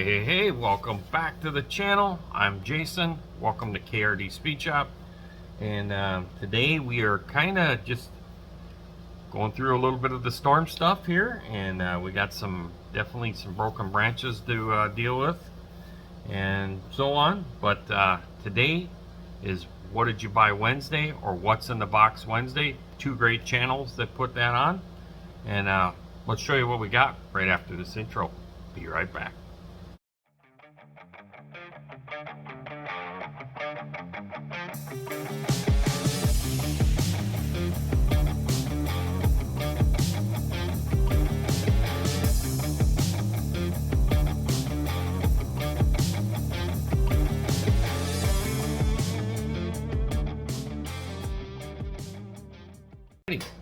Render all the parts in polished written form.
Hey, welcome back to the channel. I'm Jason. Welcome to KRD Speed Shop. And today we are kind of just going through a little bit of the storm stuff here. And we got definitely some broken branches to deal with and so on. But today is What Did You Buy Wednesday, or What's in the Box Wednesday. Two great channels that put that on. And let's show you what we got right after this intro. Be right back.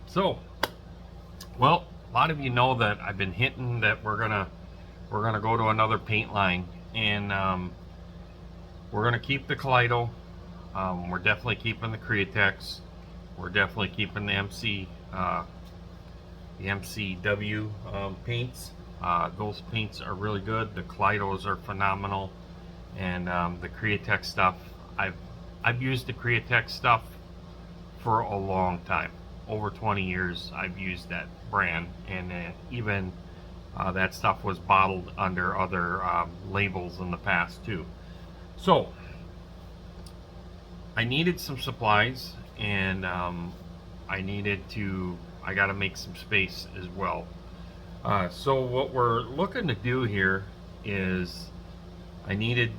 So, well, a lot of you know that I've been hinting that we're gonna go to another paint line, and we're gonna keep the Kaleido. We're definitely keeping the Createx. We're definitely keeping the MCW paints. Those paints are really good. The Kaleidos are phenomenal, and the Createx stuff. I've used the Createx stuff for a long time. Over 20 years I've used that brand, and even that stuff was bottled under other labels in the past too. So I needed some supplies, and I got to make some space as well. So what we're looking to do here is I needed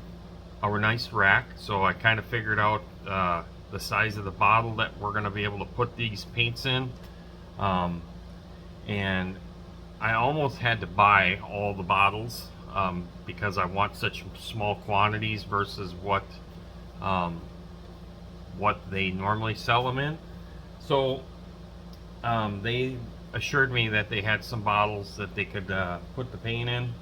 a nice rack, so I kind of figured out the size of the bottle that we're going to be able to put these paints in, and I almost had to buy all the bottles because I want such small quantities versus what they normally sell them in. So they assured me that they had some bottles that they could put the paint in,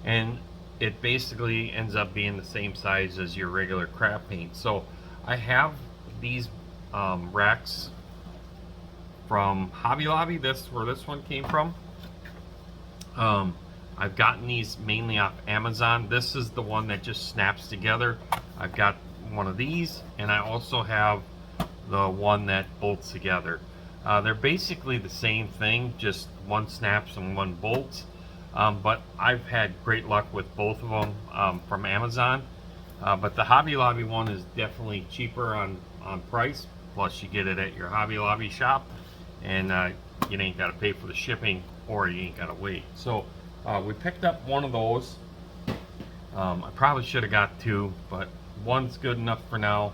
and it basically ends up being the same size as your regular craft paint. So I have these racks from Hobby Lobby. That's where this one came from. I've gotten these mainly off Amazon. This is the one that just snaps together. I've got one of these, and I also have the one that bolts together. They're basically the same thing, just one snaps and one bolts. But I've had great luck with both of them from Amazon. But the Hobby Lobby one is definitely cheaper on price. Plus you get it at your Hobby Lobby shop, and you ain't got to pay for the shipping, or you ain't got to wait. So we picked up one of those. I probably should have got two, but one's good enough for now.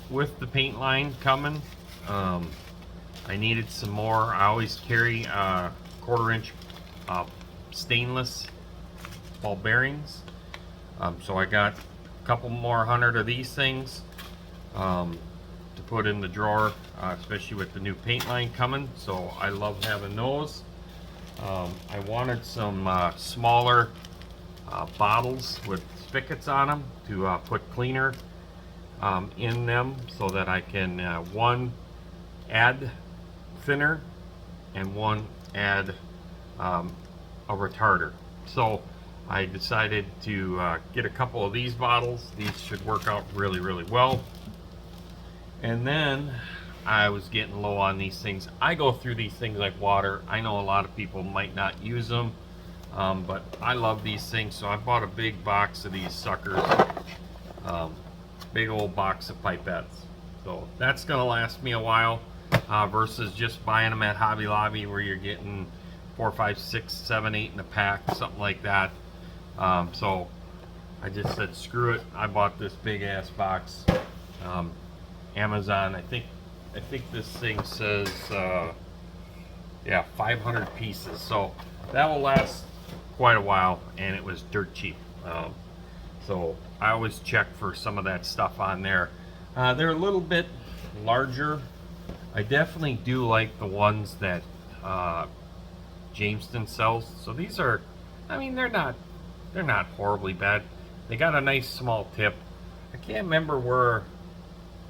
With the paint line coming, I needed some more. I always carry 1/4 inch stainless ball bearings. So I got a couple more 100 of these things to put in the drawer, especially with the new paint line coming. So I love having those. I wanted some smaller bottles with spigots on them to put cleaner in them, so that I can one add thinner and one add a retarder. So I decided to get a couple of these bottles. These should work out really, really well. And then I was getting low on these things. I go through these things like water. I know a lot of people might not use them, but I love these things, so I bought a big box of these suckers. Big old box of pipettes. So that's gonna last me a while, versus just buying them at Hobby Lobby where you're getting 4, 5, 6, 7, 8 in a pack, something like that. So I just said screw it. I bought this big ass box. Amazon. I think this thing says yeah, 500 pieces. So that will last quite a while, and it was dirt cheap. So I always check for some of that stuff on there. They're a little bit larger. I definitely do like the ones that Jameson sells. So these are, I mean, they're not horribly bad. They got a nice small tip. I can't remember where.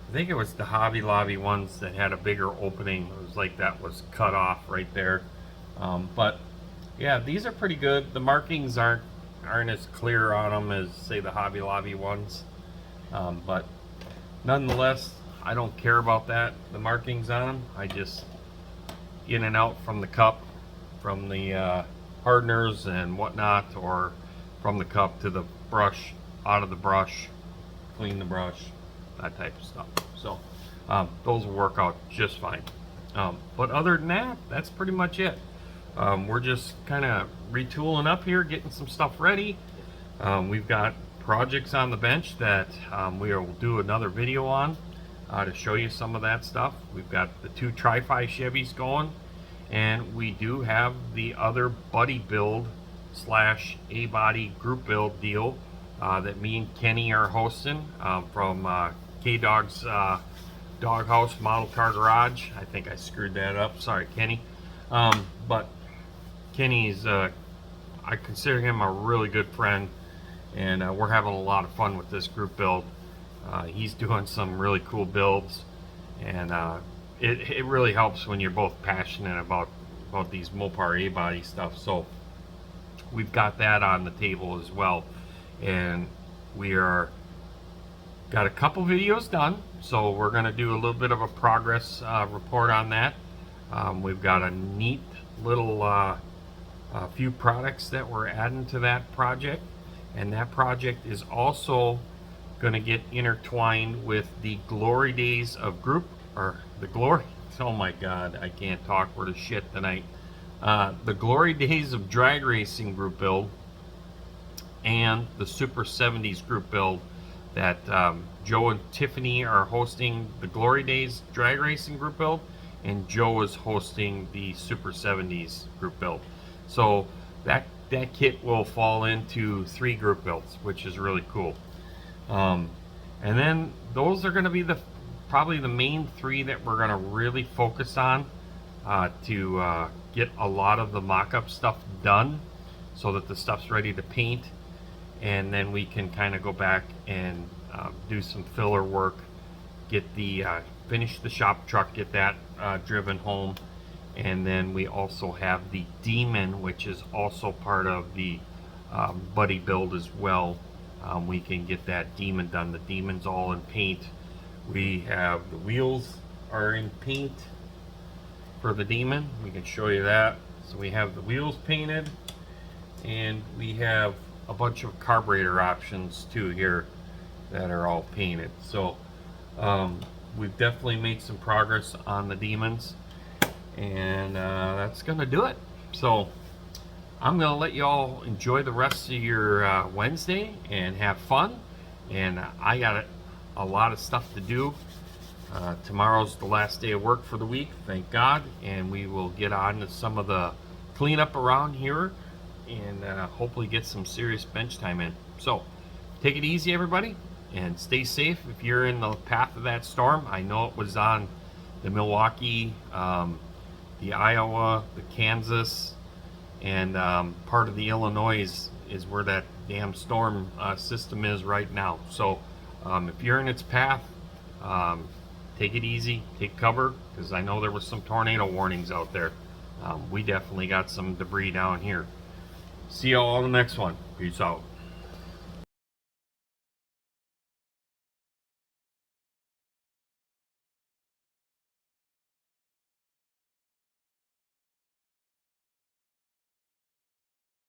I think it was the Hobby Lobby ones that had a bigger opening. It was like that was cut off right there. But yeah, these are pretty good. The markings aren't aren't as clear on them as, say, the Hobby Lobby ones. But nonetheless, I don't care about that, the markings on them. I just in and out from the cup, from the hardeners and whatnot, or from the cup to the brush, out of the brush, clean the brush, that type of stuff. So those will work out just fine. But other than that, that's pretty much it. We're just kind of retooling up here, getting some stuff ready. We've got projects on the bench that we will do another video on to show you some of that stuff. We've got the 2 Tri-Fi Chevys going, and we do have the other buddy build slash A-body group build deal that me and Kenny are hosting from K-Dog's Doghouse Model Car Garage. I think I screwed that up. Sorry, Kenny. But Kenny's, I consider him a really good friend, and we're having a lot of fun with this group build. He's doing some really cool builds, and it really helps when you're both passionate about these Mopar A-body stuff. So we've got that on the table as well, and we are got a couple videos done, so we're going to do a little bit of a progress report on that. We've got a neat little few products that we're adding to that project, and that project is also going to get intertwined with the Glory Days of Group, or the Glory, oh my god, I can't talk worth of shit tonight. The Glory Days of Drag Racing group build and the Super 70s group build that Joe and Tiffany are hosting. The Glory Days Drag Racing group build, and Joe is hosting the Super 70s group build. So that kit will fall into 3 group builds, which is really cool. And then those are going to be probably the main 3 that we're going to really focus on to get a lot of the mock-up stuff done, so that the stuff's ready to paint, and then we can kind of go back and do some filler work, get the finish the shop truck, get that driven home. And then we also have the Demon, which is also part of the buddy build as well. We can get that Demon done. The Demon's all in paint. We have the wheels are in paint for the Demon. We can show you that. So we have the wheels painted, and we have a bunch of carburetor options too here that are all painted. So we've definitely made some progress on the Demons, and that's gonna do it. So I'm gonna let you all enjoy the rest of your Wednesday and have fun, and I got a lot of stuff to do. Tomorrow's the last day of work for the week, thank God, and we will get on to some of the cleanup around here, and hopefully get some serious bench time in. So take it easy, everybody, and stay safe if you're in the path of that storm. I know it was on the Milwaukee, the Iowa, the Kansas, and part of the Illinois is where that damn storm system is right now. So if you're in its path, take it easy, take cover, because I know there was some tornado warnings out there. We definitely got some debris down here. See you all on the next one. Peace out.